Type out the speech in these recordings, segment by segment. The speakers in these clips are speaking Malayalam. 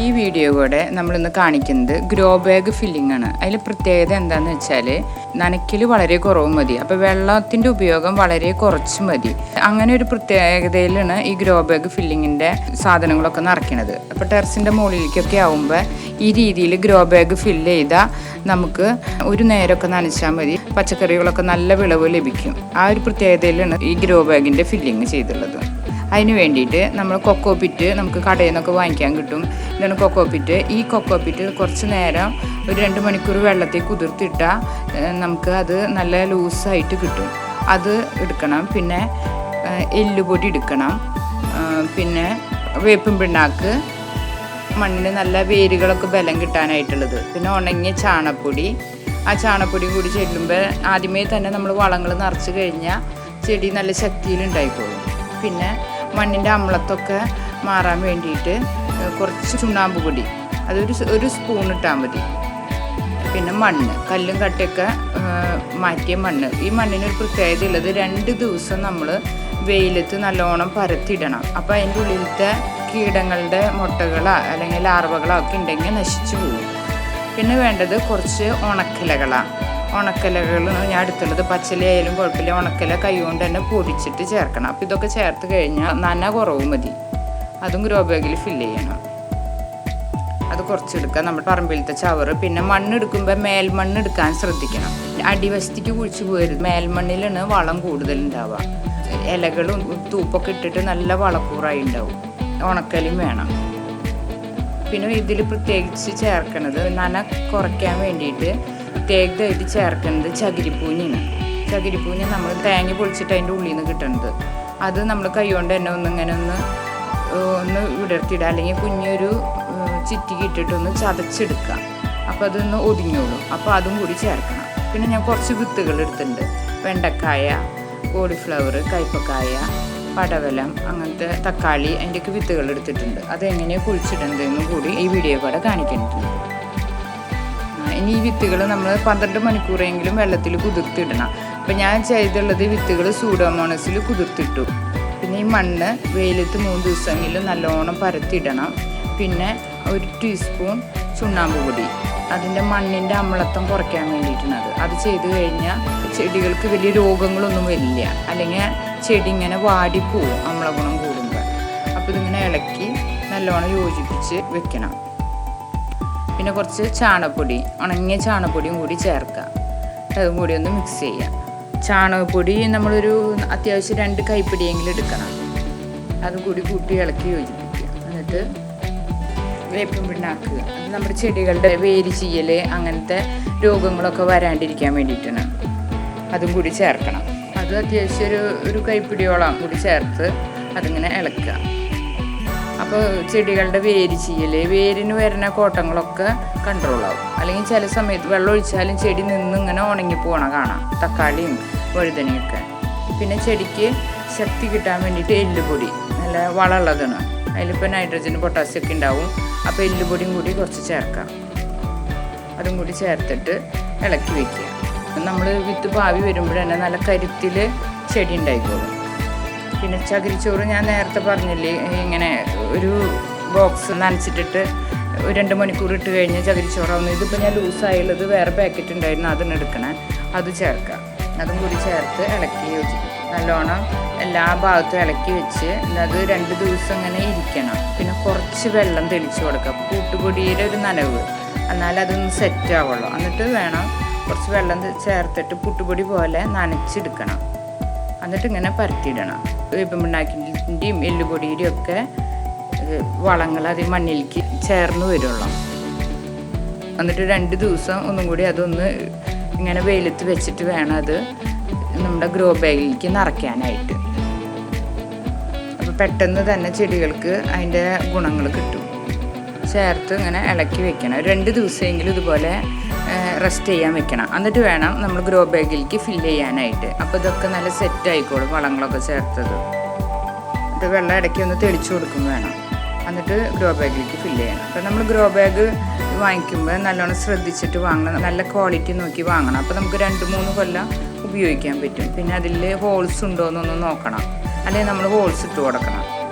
ഈ വീഡിയോ കൂടെ നമ്മളിന്ന് കാണിക്കുന്നത് ഗ്രോ ബാഗ് ഫില്ലിംഗ് ആണ്. അതിൽ പ്രത്യേകത എന്താണെന്ന് വെച്ചാൽ നനയ്ക്കൽ വളരെ കുറവ് മതി, അപ്പോൾ വെള്ളത്തിൻ്റെ ഉപയോഗം വളരെ കുറച്ച് മതി. അങ്ങനെ ഒരു പ്രത്യേകതയിലാണ് ഈ ഗ്രോ ബാഗ് ഫില്ലിങ്ങിൻ്റെ സാധനങ്ങളൊക്കെ നിറയ്ക്കുന്നത്. അപ്പോൾ ടെറസിൻ്റെ മുകളിലേക്കൊക്കെ ആകുമ്പോൾ ഈ രീതിയിൽ ഗ്രോ ബാഗ് ഫില്ല് ചെയ്താൽ നമുക്ക് ഒരു നേരമൊക്കെ നനച്ചാൽ മതി, പച്ചക്കറികളൊക്കെ നല്ല വിളവ് ലഭിക്കും. ആ ഒരു പ്രത്യേകതയിലാണ് ഈ ഗ്രോ ബാഗിൻ്റെ ഫില്ലിങ് ചെയ്തിട്ടുള്ളത്. അതിന് വേണ്ടിയിട്ട് നമ്മൾ കൊക്കോ പിറ്റ് നമുക്ക് കടയിൽ നിന്നൊക്കെ വാങ്ങിക്കാൻ കിട്ടും. ഇതാണ് കൊക്കോ പിറ്റ്. ഈ കൊക്കോ പിറ്റ് കുറച്ച് നേരം ഒരു 2 മണിക്കൂർ വെള്ളത്തിൽ കുതിർത്തിട്ടാൽ നമുക്ക് അത് നല്ല ലൂസായിട്ട് കിട്ടും. അത് എടുക്കണം. പിന്നെ എല്ലുപൊടി എടുക്കണം. പിന്നെ വേപ്പിൻ പിണ്ണാക്ക്, മണ്ണിന് നല്ല വേരുകളൊക്കെ ബലം കിട്ടാനായിട്ടുള്ളത്. പിന്നെ ഉണങ്ങിയ ചാണകപ്പൊടി. ആ ചാണകപ്പൊടി കൂടി ചെല്ലുമ്പോൾ ആദ്യമേ തന്നെ നമ്മൾ വളങ്ങൾ നിറച്ച് കഴിഞ്ഞാൽ ചെടി നല്ല ശക്തിയിലുണ്ടായിക്കോളും. പിന്നെ മണ്ണിൻ്റെ അമ്ലത്തൊക്കെ മാറാൻ വേണ്ടിയിട്ട് കുറച്ച് ചുണ്ണാമ്പ് പൊടി, ഒരു സ്പൂൺ ഇട്ടാൽ മതി. പിന്നെ മണ്ണ്, കല്ലും കട്ടയൊക്കെ മാറ്റിയ മണ്ണ്. ഈ മണ്ണിനൊരു പ്രത്യേകത ഉള്ളത് 2 ദിവസം നമ്മൾ വെയിലത്ത് നല്ലോണം പരത്തിയിടണം. അപ്പോൾ അതിൻ്റെ ഉള്ളിലത്തെ കീടങ്ങളുടെ മുട്ടകളോ അല്ലെങ്കിൽ ലാർവകളോ ഒക്കെ ഉണ്ടെങ്കിൽ നശിച്ചു പോകും. പിന്നെ വേണ്ടത് കുറച്ച് ഉണക്കലകളാണ്. ഉണക്കലകളാണ് ഞാൻ എടുത്തുള്ളത്. പച്ചിലയായാലും കുഴപ്പമില്ല, ഉണക്കല കൈ കൊണ്ട് തന്നെ പൊടിച്ചിട്ട് ചേർക്കണം. അപ്പോൾ ഇതൊക്കെ ചേർത്ത് കഴിഞ്ഞാൽ നന കുറവ് മതി. അതും ഗ്രോ ബാഗിൽ ഫില്ല് ചെയ്യണം. അത് കുറച്ചെടുക്കുക, നമ്മുടെ പറമ്പിലത്തെ ചവറ്. പിന്നെ മണ്ണെടുക്കുമ്പോൾ മേൽമണ്ണ് എടുക്കാൻ ശ്രദ്ധിക്കണം. അടിവശത്തേക്ക് കുഴിച്ച് പോകരുത്. മേൽമണ്ണിലാണ് വളം കൂടുതലുണ്ടാവുക. ഇലകളും തൂപ്പൊക്കെ ഇട്ടിട്ട് നല്ല വളക്കൂറായി ഉണ്ടാവും. ഉണക്കലും വേണം. പിന്നെ ഇതിൽ പ്രത്യേകിച്ച് ചേർക്കണത് നന കുറയ്ക്കാൻ വേണ്ടിയിട്ട് പ്രത്യേകമായിട്ട് ചേർക്കുന്നത് ചകിരിപ്പൂഞ്ഞാണ്. ചകിരിപ്പൂഞ്ഞ് നമ്മൾ തേങ്ങ പൊളിച്ചിട്ട് അതിൻ്റെ ഉള്ളിൽ നിന്ന് കിട്ടുന്നത്. അത് നമ്മൾ കൈ കൊണ്ട് തന്നെ ഒന്ന് വിടർത്തിയിടുക, അല്ലെങ്കിൽ കുഞ്ഞൊരു ചിറ്റിക്ക് ഇട്ടിട്ടൊന്ന് ചതച്ചെടുക്കുക. അപ്പോൾ അതൊന്ന് ഒതുങ്ങിയോളും. അപ്പോൾ അതും കൂടി ചേർക്കണം. പിന്നെ ഞാൻ കുറച്ച് വിത്തുകൾ എടുത്തിട്ടുണ്ട്. വെണ്ടക്കായ, കോളിഫ്ലവർ, കയ്പക്കായ, പടവലം, അങ്ങനത്തെ തക്കാളി, അതിൻ്റെയൊക്കെ വിത്തുകൾ എടുത്തിട്ടുണ്ട്. അതെങ്ങനെയാണ് കുഴിച്ചിടേണ്ടതെന്നും കൂടി ഈ വീഡിയോ കൂടെ കാണിക്കുന്നുണ്ട്. ഇനി ഈ വിത്തുകൾ നമ്മൾ 12 മണിക്കൂറെങ്കിലും വെള്ളത്തിൽ കുതിർത്തിടണം. അപ്പം ഞാൻ ചെയ്തുള്ളത് വിത്തുകൾ സൂഡോമോണസിൽ കുതിർത്തിട്ടു. പിന്നെ ഈ മണ്ണ് വെയിലത്ത് 3 ദിവസമെങ്കിലും നല്ലോണം പരത്തിയിടണം. പിന്നെ 1 ടീസ്പൂൺ ചുണ്ണാമ്പ് പൊടി, അതിൻ്റെ മണ്ണിൻ്റെ അമ്ലത്വം കുറയ്ക്കാൻ വേണ്ടിയിട്ടാണ്. അത് ചെയ്ത് കഴിഞ്ഞാൽ ചെടികൾക്ക് വലിയ രോഗങ്ങളൊന്നും വരില്ല. അല്ലെങ്കിൽ ചെടി ഇങ്ങനെ വാടിപ്പോവും അമ്ലഗുണം കൂടുമ്പോൾ. അപ്പോൾ ഇതിങ്ങനെ ഇളക്കി നല്ലോണം യോജിപ്പിച്ച് വെക്കണം. പിന്നെ കുറച്ച് ചാണകപ്പൊടി, ഉണങ്ങിയ ചാണകപ്പൊടിയും കൂടി ചേർക്കുക. അതും കൂടി ഒന്ന് മിക്സ് ചെയ്യുക. ചാണകപ്പൊടി നമ്മളൊരു അത്യാവശ്യം 2 കൈപ്പിടിയെങ്കിലും എടുക്കണം. അതും കൂടി കൂട്ടി ഇളക്കി യോജിപ്പിക്കുക. എന്നിട്ട് വേപ്പിൻ പിണ്ണാക്ക്, അത് നമ്മുടെ ചെടികളുടെ വേര് ചീയൽ അങ്ങനത്തെ രോഗങ്ങളൊക്കെ വരാണ്ടിരിക്കാൻ വേണ്ടിയിട്ടാണ്. അതും കൂടി ചേർക്കണം. അത് അത്യാവശ്യം ഒരു കൈപ്പിടിയോളം കൂടി ചേർത്ത് അതിങ്ങനെ ഇളക്കുക. അപ്പോൾ ചെടികളുടെ വേര് ചീയൽ, വേരിന് വരുന്ന കോട്ടങ്ങളൊക്കെ കൺട്രോളാവും. അല്ലെങ്കിൽ ചില സമയത്ത് വെള്ളം ഒഴിച്ചാലും ചെടി ഇങ്ങനെ ഉണങ്ങിപ്പോണ കാണാം, തക്കാളിയും വഴുതനയൊക്കെ. പിന്നെ ചെടിക്ക് ശക്തി കിട്ടാൻ വേണ്ടിയിട്ട് എല്ലുപൊടി, നല്ല വളമുള്ളതാണ്. അതിലിപ്പോൾ നൈട്രജൻ, പൊട്ടാസ്യം ഒക്കെ ഉണ്ടാവും. അപ്പോൾ എല്ലുപൊടിയും കൂടി കുറച്ച് ചേർക്കാം. അതും കൂടി ചേർത്തിട്ട് ഇളക്കി വയ്ക്കുക. നമ്മൾ വിത്ത് പാവി വരുമ്പോൾ തന്നെ നല്ല കരുത്തിൽ ചെടി ഉണ്ടായിക്കോളും. പിന്നെ ചകിരിച്ചോറ് ഞാൻ നേരത്തെ പറഞ്ഞില്ലേ, ഇങ്ങനെ ഒരു ബോക്സ് നനച്ചിട്ടിട്ട് 2 മണിക്കൂർ ഇട്ട് കഴിഞ്ഞ് ചകിരിച്ചോറാവുന്നു. ഇതിപ്പോൾ ഞാൻ ലൂസായുള്ളത് വേറെ പാക്കറ്റ് ഉണ്ടായിരുന്നു, അതിന് എടുക്കണേ. അത് ചേർക്കാം. അതും കൂടി ചേർത്ത് ഇളക്കി യോജിപ്പിക്കും. നല്ലോണം എല്ലാ ഭാഗത്തും ഇളക്കി വെച്ച് അത് 2 ദിവസം ഇങ്ങനെ ഇരിക്കണം. പിന്നെ കുറച്ച് വെള്ളം തെളിച്ച് കൊടുക്കുക. കൂട്ടുപൊടിയുടെ ഒരു നനവ്, എന്നാൽ അതൊന്ന് സെറ്റ് ആവുള്ളൂ. എന്നിട്ട് വേണം കുറച്ച് വെള്ളം ചേർത്തിട്ട് പുട്ടുപൊടി പോലെ നനച്ചെടുക്കണം. എന്നിട്ട് ഇങ്ങനെ പരത്തിയിടണം. വേപ്പിൻ പിണ്ണാക്കിൻ്റെയും എല്ലുപൊടിയുടെയും ഒക്കെ വളങ്ങൾ അത് മണ്ണിലേക്ക് ചേർന്ന് വരുള്ളൂ. എന്നിട്ട് 2 ദിവസം ഒന്നും കൂടി അതൊന്ന് ഇങ്ങനെ വെയിലത്ത് വെച്ചിട്ട് വേണം അത് നമ്മുടെ ഗ്രോ ബാഗിലേക്ക് നിറയ്ക്കാനായിട്ട്. അപ്പോൾ പെട്ടെന്ന് തന്നെ ചെടികൾക്ക് അതിൻ്റെ ഗുണങ്ങൾ കിട്ടും. ചേർത്ത് ഇങ്ങനെ ഇളക്കി വെക്കണം. 2 ദിവസമെങ്കിലും ഇതുപോലെ റെസ്റ്റ് ചെയ്യാൻ വെക്കണം. എന്നിട്ട് വേണം നമ്മൾ ഗ്രോ ബാഗിലേക്ക് ഫില്ല് ചെയ്യാനായിട്ട്. അപ്പോൾ ഇതൊക്കെ നല്ല സെറ്റ് ആയിക്കോളും, വളങ്ങളൊക്കെ ചേർത്തത്. എന്നിട്ട് വെള്ളം ഇടയ്ക്ക് ഒന്ന് തെളിച്ചു കൊടുക്കും വേണം. എന്നിട്ട് ഗ്രോ ബാഗിലേക്ക് ഫില്ല് ചെയ്യണം. അപ്പോൾ നമ്മൾ ഗ്രോ ബാഗ് വാങ്ങിക്കുമ്പോൾ നല്ലോണം ശ്രദ്ധിച്ചിട്ട് വാങ്ങണം. നല്ല ക്വാളിറ്റി നോക്കി വാങ്ങണം. അപ്പോൾ നമുക്ക് 2-3 കൊല്ലം ഉപയോഗിക്കാൻ പറ്റും. പിന്നെ അതിൽ ഹോൾസ് ഉണ്ടോ എന്നൊന്ന് നോക്കണം. അല്ലെങ്കിൽ നമ്മൾ ഹോൾസ് ഇട്ട് കൊടുക്കണം.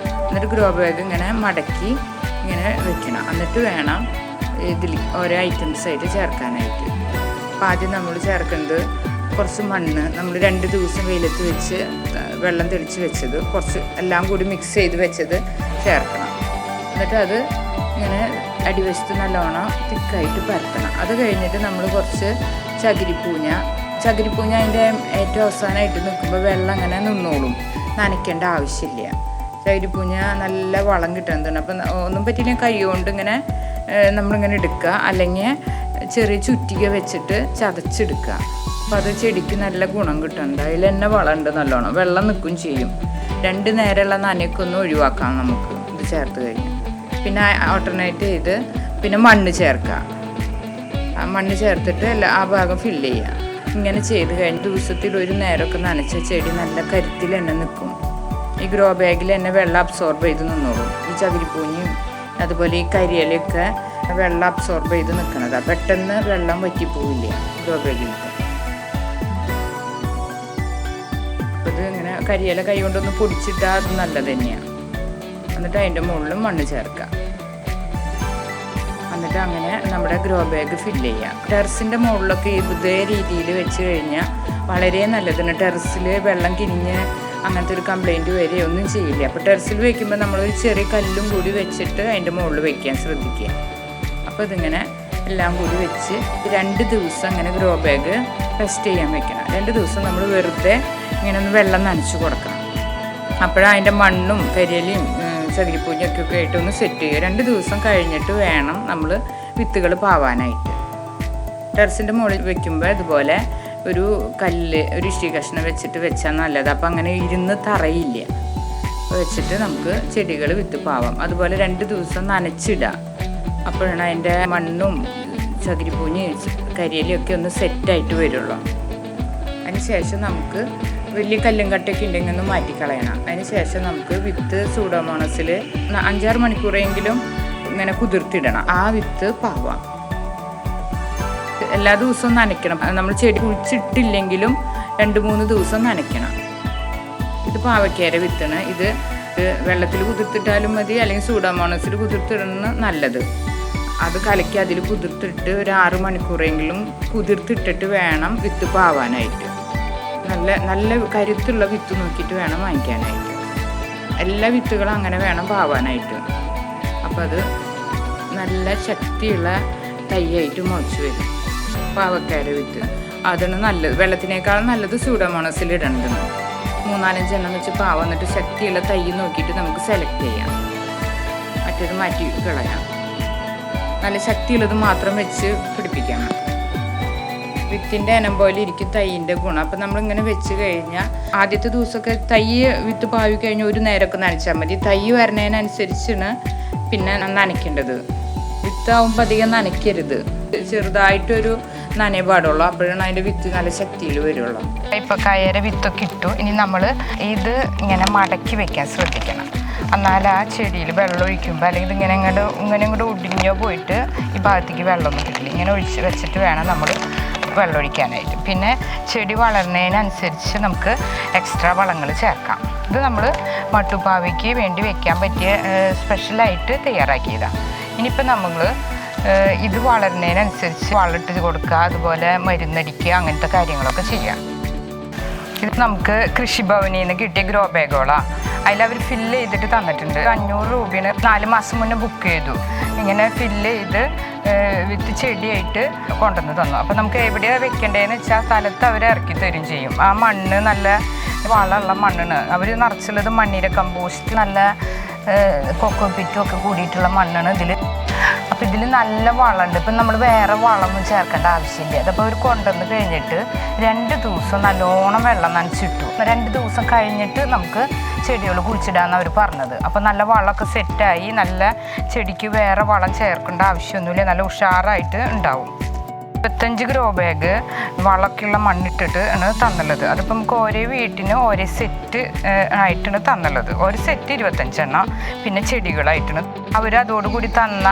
എന്നിട്ട് ഗ്രോ ബാഗ് ഇങ്ങനെ മടക്കി ഇങ്ങനെ വെക്കണം. എന്നിട്ട് വേണം ഇതിൽ ഓരോ ഐറ്റംസായിട്ട് ചേർക്കാനായിട്ട്. അപ്പോൾ ആദ്യം നമ്മൾ ചേർക്കുന്നത് കുറച്ച് മണ്ണ് നമ്മൾ 2 ദിവസം വെയിലത്ത് വെച്ച് വെള്ളം തെളിച്ച് വെച്ചത് കുറച്ച് എല്ലാം കൂടി മിക്സ് ചെയ്ത് വെച്ചത് ചേർക്കണം. എന്നിട്ട് അത് ഇങ്ങനെ അടിവശത്ത് നല്ലോണം തിക്കായിട്ട് പരത്തണം. അത് കഴിഞ്ഞിട്ട് നമ്മൾ കുറച്ച് ചകിരിപ്പൂഞ്ഞ അതിൻ്റെ ഏറ്റവും അവസാനമായിട്ട് നിൽക്കുമ്പോൾ വെള്ളം അങ്ങനെ നിന്നോളും, നനയ്ക്കേണ്ട ആവശ്യമില്ല. ചകിരിപ്പൂഞ്ഞ നല്ല വളം കിട്ടുന്നതാണ്. അപ്പം ഒന്നും പറ്റിയില്ലെങ്കിൽ കൈ കൊണ്ട് ഇങ്ങനെ നമ്മളിങ്ങനെ എടുക്കുക, അല്ലെങ്കിൽ ചെറിയ ചുറ്റിക വെച്ചിട്ട് ചതച്ചെടുക്കുക. അപ്പോൾ അത് ചെടിക്ക് നല്ല ഗുണം കിട്ടുന്നുണ്ട്. അതിൽ തന്നെ വളമുണ്ട്, നല്ലോണം വെള്ളം നിൽക്കും ചെയ്യും. 2 നേരമുള്ള നനയ്ക്കൊന്നും ഒഴിവാക്കാം നമുക്ക് ഇത് ചേർത്ത് കഴിഞ്ഞ്. പിന്നെ ഓൾട്ടർനേറ്റ് ചെയ്ത് പിന്നെ മണ്ണ് ചേർക്കുക. മണ്ണ് ചേർത്തിട്ട് ആ ഭാഗം ഫില്ല് ചെയ്യുക. ഇങ്ങനെ ചെയ്ത് കഴിഞ്ഞ് ദിവസത്തിൽ 1 നേരമൊക്കെ നനച്ച ചെടി നല്ല കരുത്തിൽ തന്നെ നിൽക്കും. ഈ ഗ്രോ ബാഗിൽ തന്നെ വെള്ളം അബ്സോർബ് ചെയ്ത് നിന്നോളും. ഈ ചകിരിപ്പൂഞ്ഞും അതുപോലെ ഈ കരിയിലൊക്കെ വെള്ളം അബ്സോർബ് ചെയ്ത് നിൽക്കണതാണ്. പെട്ടെന്ന് വെള്ളം വറ്റിപ്പോവില്ല ഗ്രോ ബാഗിലത്തെ. അപ്പോൾ ഇത് ഇങ്ങനെ കരിയില കൈ കൊണ്ടൊന്ന് പൊടിച്ചിട്ടാൽ അത് നല്ലത് തന്നെയാണ്. എന്നിട്ട് അതിൻ്റെ മുകളിലും മണ്ണ് ചേർക്കുക. എന്നിട്ട് അങ്ങനെ നമ്മുടെ ഗ്രോ ബാഗ് ഫില്ല് ചെയ്യാം. ടെറസിൻ്റെ മുകളിലൊക്കെ ഇതേ രീതിയിൽ വെച്ച് കഴിഞ്ഞാൽ വളരെ നല്ലതാണ്. ടെറസിൽ വെള്ളം കിനിഞ്ഞ് അങ്ങനത്തെ ഒരു കംപ്ലൈൻറ്റ് വരെ ഒന്നും ചെയ്യില്ല. അപ്പോൾ ടെറസിൽ വയ്ക്കുമ്പോൾ നമ്മളൊരു ചെറിയ കല്ലും കൂടി വെച്ചിട്ട് അതിൻ്റെ മുകളിൽ വയ്ക്കാൻ ശ്രദ്ധിക്കുക. അപ്പോൾ ഇതിങ്ങനെ എല്ലാം കൂടി വെച്ച് 2 ദിവസം അങ്ങനെ ഗ്രോ ബാഗ് റെസ്റ്റ് ചെയ്യാൻ വെക്കണം. 2 ദിവസം നമ്മൾ വെറുതെ ഇങ്ങനെ ഒന്ന് വെള്ളം നനച്ച് കൊടുക്കണം. അപ്പോഴതിൻ്റെ മണ്ണും കരിയിലയും ചകിരിപ്പൂഞ്ഞൊക്കെ ആയിട്ടൊന്ന് സെറ്റ് ചെയ്യുക. 2 ദിവസം കഴിഞ്ഞിട്ട് വേണം നമ്മൾ വിത്തുകൾ പാവാനായിട്ട്. ടെറസിൻ്റെ മുകളിൽ വെക്കുമ്പോൾ ഇതുപോലെ ഒരു കല്ല്, ഒരു ഇഷ്ടി കഷ്ണം വെച്ചിട്ട് വെച്ചാൽ നല്ലത്. അപ്പം അങ്ങനെ ഇരുന്ന് തറയില്ല. വെച്ചിട്ട് നമുക്ക് ചെടികൾ വിത്ത് പാവാം. അതുപോലെ 2 ദിവസം നനച്ചിടാം. അപ്പോഴാണ് അതിൻ്റെ മണ്ണും ചകിരിപ്പൂഞ്ഞ് കരിയിലൊക്കെ ഒന്ന് സെറ്റായിട്ട് വരുള്ളൂ. അതിന് ശേഷം നമുക്ക് വലിയ കല്ലും കട്ടയൊക്കെ ഉണ്ടെങ്കിൽ ഒന്ന് മാറ്റിക്കളയണം. അതിന് ശേഷം നമുക്ക് വിത്ത് സൂഡോമോണസിൽ 5-6 മണിക്കൂറെങ്കിലും ഇങ്ങനെ കുതിർത്തിടണം. ആ വിത്ത് പാവാം. എല്ലാ ദിവസവും നനയ്ക്കണം. നമ്മൾ ചെടി കുഴിച്ചിട്ടില്ലെങ്കിലും 2-3 ദിവസം നനയ്ക്കണം. ഇത് പാവയ്ക്കയുടെ വിത്താണ്. ഇത് വെള്ളത്തിൽ കുതിർത്തിട്ടാലും മതി, അല്ലെങ്കിൽ സൂഡോമോണസിൽ കുതിർത്തിടുന്ന നല്ലത്. അത് കലക്കി അതിൽ കുതിർത്തിട്ട് ഒരു 6 മണിക്കൂറെങ്കിലും കുതിർത്തിട്ടിട്ട് വേണം വിത്ത് പാവാനായിട്ട്. നല്ല കരുത്തുള്ള വിത്ത് നോക്കിയിട്ട് വേണം വാങ്ങിക്കാനായിട്ട്. എല്ലാ വിത്തുകളും അങ്ങനെ വേണം പാവാനായിട്ട്. അപ്പം അത് നല്ല ശക്തിയുള്ള തൈയായിട്ട് മുളച്ച് വരും പാവക്കാര വിത്ത്. അതാണ് നല്ലത്. വെള്ളത്തിനേക്കാളും നല്ലത് സൂഡോമോണസിൽ ഇടേണ്ടത്. 3-4 എണ്ണം വെച്ച് പാവ. എന്നിട്ട് ശക്തിയുള്ള തൈ നോക്കിയിട്ട് നമുക്ക് സെലക്ട് ചെയ്യാം. മറ്റേത് മാറ്റി കളയാം. നല്ല ശക്തിയുള്ളത് മാത്രം വെച്ച് പിടിപ്പിക്കണം. വിത്തിൻ്റെ ഇനം പോലെ ഇരിക്കും തൈയിൻ്റെ ഗുണം. അപ്പം നമ്മളിങ്ങനെ വെച്ച് കഴിഞ്ഞാൽ ആദ്യത്തെ ദിവസമൊക്കെ തൈ വിത്ത് പാവി കഴിഞ്ഞാൽ 1 നേരമൊക്കെ നനച്ചാൽ മതി. തൈ വരണതിനനുസരിച്ചാണ് പിന്നെ നനയ്ക്കേണ്ടത്. വിത്താവുമ്പോൾ അധികം നനയ്ക്കരുത്. ചെറുതായിട്ടൊരു നനയ പാടുള്ളൂ. അപ്പോഴാണ് അതിൻ്റെ വിത്ത് നല്ല ശക്തിയിൽ വരുള്ളൂ. ഇപ്പോൾ കയറ് വിത്തൊക്കെ ഇട്ടു. ഇനി നമ്മൾ ഇത് ഇങ്ങനെ മടക്കി വെക്കാൻ ശ്രദ്ധിക്കണം. എന്നാൽ ആ ചെടിയിൽ വെള്ളം ഒഴിക്കുമ്പോൾ അല്ലെങ്കിൽ ഇതിങ്ങനെ ഇങ്ങോട്ട് ഒടിഞ്ഞോ പോയിട്ട് ഈ ഭാഗത്തേക്ക് വെള്ളമൊന്നും കിട്ടില്ല. ഇങ്ങനെ ഒഴിച്ച് വെച്ചിട്ട് വേണം നമ്മൾ വെള്ളം ഒഴിക്കാനായിട്ട്. പിന്നെ ചെടി വളരുന്നതിനനുസരിച്ച് നമുക്ക് എക്സ്ട്രാ വളങ്ങൾ ചേർക്കാം. ഇത് നമ്മൾ മട്ടുപ്പാവയ്ക്ക് വേണ്ടി വെക്കാൻ പറ്റിയ സ്പെഷ്യലായിട്ട് തയ്യാറാക്കിയതാണ്. ഇനിയിപ്പോൾ നമ്മൾ ഇത് വളരുന്നതിനനുസരിച്ച് വളമിട്ട് കൊടുക്കുക, അതുപോലെ മരുന്നടിക്കുക, അങ്ങനത്തെ കാര്യങ്ങളൊക്കെ ചെയ്യാം. ഇത് നമുക്ക് കൃഷിഭവനിൽ നിന്ന് കിട്ടിയ ഗ്രോ ബാഗുകളാണ്. അതിലവർ ഫില്ല് ചെയ്തിട്ട് തന്നിട്ടുണ്ട്. 500 രൂപയാണ്. 4 മാസം മുന്നേ ബുക്ക് ചെയ്തു. ഇങ്ങനെ ഫില്ല് ചെയ്ത് വിത്ത് ചെടിയായിട്ട് കൊണ്ടുവന്ന് തന്നു. അപ്പോൾ നമുക്ക് എവിടെയാണ് വെക്കേണ്ടതെന്ന് വെച്ചാൽ സ്ഥലത്ത് അവർ ഇറക്കി തരും ചെയ്യും. ആ മണ്ണ് നല്ല വളമുള്ള മണ്ണാണ്. അവർ നിറച്ചുള്ളത് മണ്ണിര കമ്പോസ്റ്റ്, നല്ല കൊക്കോ പിറ്റും ഒക്കെ കൂടിയിട്ടുള്ള മണ്ണാണ് ഇതിൽ. അപ്പോൾ ഇതിൽ നല്ല വളമുണ്ട്. ഇപ്പം നമ്മൾ വേറെ വളമൊന്നും ചേർക്കേണ്ട ആവശ്യമില്ല. അതപ്പോൾ അവർ കൊണ്ടുവന്ന് കഴിഞ്ഞിട്ട് 2 ദിവസം നല്ലോണം വെള്ളം നനച്ചിട്ടു. 2 ദിവസം കഴിഞ്ഞിട്ട് നമുക്ക് ചെടികൾ കുഴിച്ചിടാമെന്ന് അവർ പറഞ്ഞത്. അപ്പോൾ നല്ല വളമൊക്കെ സെറ്റായി. നല്ല ചെടിക്ക് വേറെ വളം ചേർക്കേണ്ട ആവശ്യമൊന്നുമില്ല. നല്ല ഉഷാറായിട്ട് ഉണ്ടാവും. 25 ഗ്രോ ബാഗ് വളമൊക്കെയുള്ള മണ്ണിട്ടിട്ട് ആണ് തന്നുള്ളത്. അതിപ്പോൾ നമുക്ക് ഓരോ വീട്ടിന് ഓരോ സെറ്റ് ആയിട്ടാണ് തന്നുള്ളത്. ഒരു സെറ്റ് 25 എണ്ണം. പിന്നെ ചെടികളായിട്ടാണ് അവരതോടുകൂടി തന്ന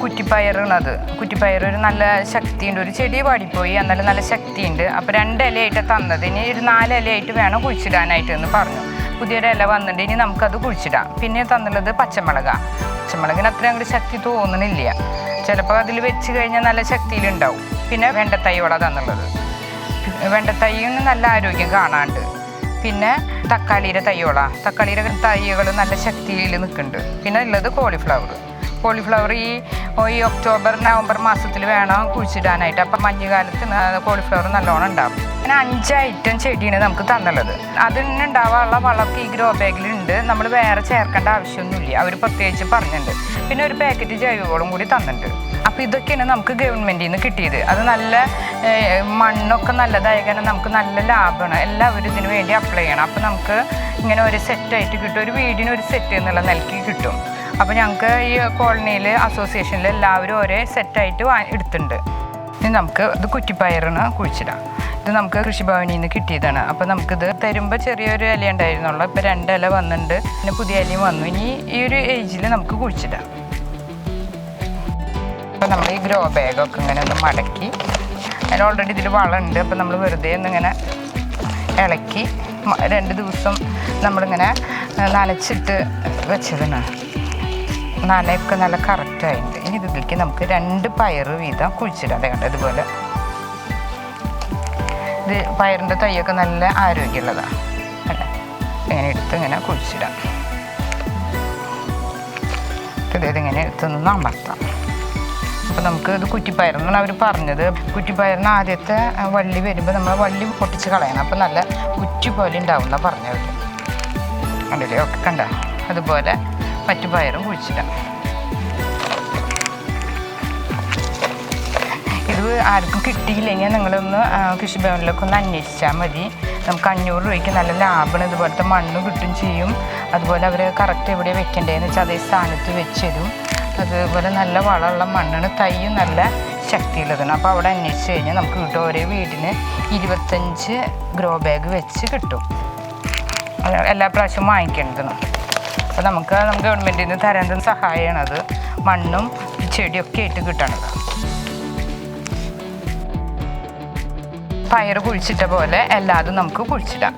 കുറ്റിപ്പയറാണത്. കുറ്റിപ്പയർ ഒരു നല്ല ശക്തിയുണ്ട്. ഒരു ചെടി പാടിപ്പോയി, എന്നാലും നല്ല ശക്തിയുണ്ട്. അപ്പോൾ 2 ഇലയായിട്ട് തന്നത്. ഇനി ഒരു 4 ഇലയായിട്ട് വേണം കുഴിച്ചിടാനായിട്ട് എന്ന് പറഞ്ഞു. പുതിയൊരു ഇല വന്നിട്ട് ഇനി നമുക്കത് കുഴിച്ചിടാം. പിന്നെ തന്നുള്ളത് പച്ചമുളകിന് അത്ര അങ്ങോട്ട് ശക്തി തോന്നണില്ല. ചിലപ്പോൾ അതിൽ വെച്ച് കഴിഞ്ഞാൽ നല്ല ശക്തിയിലുണ്ടാവും. പിന്നെ വെണ്ടത്തൈയോളാണ് തന്നുള്ളത്. വെണ്ടത്തൈന് നല്ല ആരോഗ്യം കാണാണ്ട്. പിന്നെ തക്കാളിയുടെ തൈകൾ നല്ല ശക്തിയിൽ നിൽക്കുന്നുണ്ട്. പിന്നെ ഉള്ളത് കോളിഫ്ലവർ ഈ ഒക്ടോബർ നവംബർ മാസത്തിൽ വേണം കുഴിച്ചിടാനായിട്ട്. അപ്പം മഞ്ഞുകാലത്ത് കോളിഫ്ലവർ നല്ലോണം ഉണ്ടാവും. അങ്ങനെ 5 ഐറ്റം ചെടിയാണ് നമുക്ക് തന്നുള്ളത്. അതിനുണ്ടാവാനുള്ള വളമൊക്കെ ഈ ഗ്രോ ബാഗിലുണ്ട്. നമ്മൾ വേറെ ചേർക്കേണ്ട ആവശ്യമൊന്നുമില്ല. അവർ പ്രത്യേകിച്ച് പറഞ്ഞിട്ടുണ്ട്. പിന്നെ ഒരു പാക്കറ്റ് ജൈവവളം കൂടി തന്നിട്ടുണ്ട്. അപ്പോൾ ഇതൊക്കെയാണ് നമുക്ക് ഗവൺമെൻറ്റിൽ നിന്ന് കിട്ടിയത്. അത് നല്ല മണ്ണൊക്കെ നല്ലതായ കാരണം നമുക്ക് നല്ല ലാഭമാണ്. എല്ലാവരും ഇതിന് വേണ്ടി അപ്ലൈ ചെയ്യണം. അപ്പോൾ നമുക്ക് ഇങ്ങനെ ഒരു സെറ്റായിട്ട് കിട്ടും. ഒരു വീടിന് ഒരു സെറ്റ് എന്നുള്ള നിലയ്ക്ക് കിട്ടും. അപ്പോൾ ഞങ്ങൾക്ക് ഈ കോളനിയിൽ അസോസിയേഷനിൽ എല്ലാവരും ഒരേ സെറ്റായിട്ട് എടുത്തിട്ടുണ്ട്. ഇനി നമുക്ക് ഇത് കുറ്റിപ്പയറിന് കുഴിച്ചിടാം. ഇത് നമുക്ക് കൃഷിഭവനിൽ നിന്ന് കിട്ടിയതാണ്. അപ്പോൾ നമുക്കിത് തരുമ്പോൾ ചെറിയൊരു ഇല ഉണ്ടായിരുന്നുള്ളൂ. ഇപ്പോൾ 2 ഇല വന്നിട്ടുണ്ട്. പിന്നെ പുതിയ ഇലയും വന്നു. ഇനി ഈ ഒരു ഏജിൽ നമുക്ക് കുഴിച്ചിടാം. അപ്പോൾ നമ്മൾ ഈ ഗ്രോ ബാഗൊക്കെ ഇങ്ങനെ ഒന്ന് മടക്കി, അതിന് ഓൾറെഡി ഇതിൽ വളമുണ്ട്. അപ്പോൾ നമ്മൾ വെറുതെ ഒന്നിങ്ങനെ ഇളക്കി 2 ദിവസം നമ്മളിങ്ങനെ നനച്ചിട്ട് വെച്ചതാണ്. നനയൊക്കെ നല്ല കറക്റ്റായിട്ടുണ്ട്. ഇനി ഇതിലേക്ക് നമുക്ക് 2 പയർ വീതം കുഴിച്ചിടാം. കണ്ട ഇതുപോലെ ഇത് പയറിൻ്റെ തൈയൊക്കെ നല്ല ആരോഗ്യമുള്ളതാണ് അല്ലേ. ഇങ്ങനെ എടുത്ത് ഇങ്ങനെ കുഴിച്ചിടാം. ഇതിങ്ങനെ എടുത്തൊന്ന് അമർത്താം. അപ്പോൾ നമുക്ക് ഇത് കുറ്റിപ്പയറെന്നാണ് അവർ പറഞ്ഞത്. കുറ്റിപ്പയറിന് ആദ്യത്തെ വള്ളി വരുമ്പോൾ നമ്മൾ വള്ളി പൊട്ടിച്ച് കളയണം. അപ്പോൾ നല്ല കുറ്റി പോലെ ഉണ്ടാവും എന്നാണ് പറഞ്ഞവർ. കണ്ടില്ലേ? ഒക്കെ കണ്ട അതുപോലെ മറ്റു പയറും കുഴിച്ചിടാം. ഇത് ആർക്കും കിട്ടിയില്ലെങ്കിൽ നിങ്ങളൊന്ന് കൃഷിഭവനിലൊക്കെ ഒന്ന് അന്വേഷിച്ചാൽ മതി. നമുക്ക് 500 രൂപയ്ക്ക് നല്ല ലാഭമാണ്. ഇതുപോലത്തെ മണ്ണ് കിട്ടും ചെയ്യും. അതുപോലെ അവർ കറക്റ്റ് എവിടെ വെക്കേണ്ടതെന്ന് വെച്ചാൽ അതേ സ്ഥാനത്ത് വെച്ചിരും. അതുപോലെ നല്ല വളമുള്ള മണ്ണാണ്. തൈയും നല്ല ശക്തിയുള്ളതാണ്. അപ്പോൾ അവിടെ അന്വേഷിച്ച് കഴിഞ്ഞാൽ നമുക്ക് കിട്ടും. ഒരേ വീടിന് 25 ഗ്രോ ബാഗ് വെച്ച് കിട്ടും. എല്ലാ പ്രാവശ്യവും വാങ്ങിക്കേണ്ടതാണ്. അപ്പോൾ നമുക്ക് ഗവൺമെൻറ്റിൽ നിന്ന് തരേണ്ട സഹായമാണത്. മണ്ണും ചെടിയൊക്കെ ആയിട്ട് കിട്ടണത്. പയർ കുഴിച്ചിട്ട പോലെ എല്ലാതും നമുക്ക് കുഴിച്ചിടാം.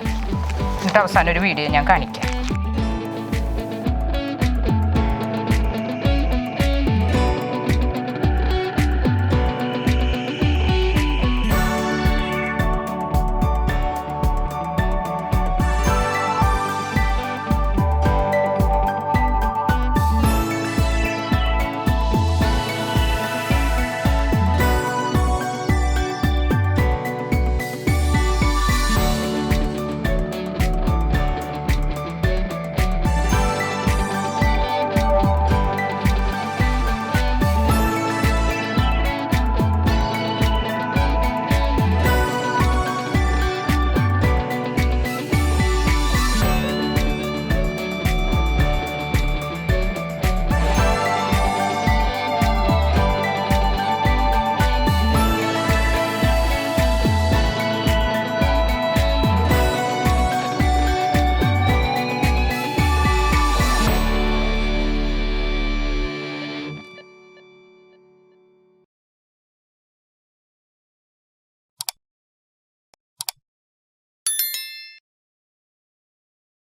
എന്നിട്ട് അവസാനം ഒരു വീഡിയോ ഞാൻ കാണിക്കാം.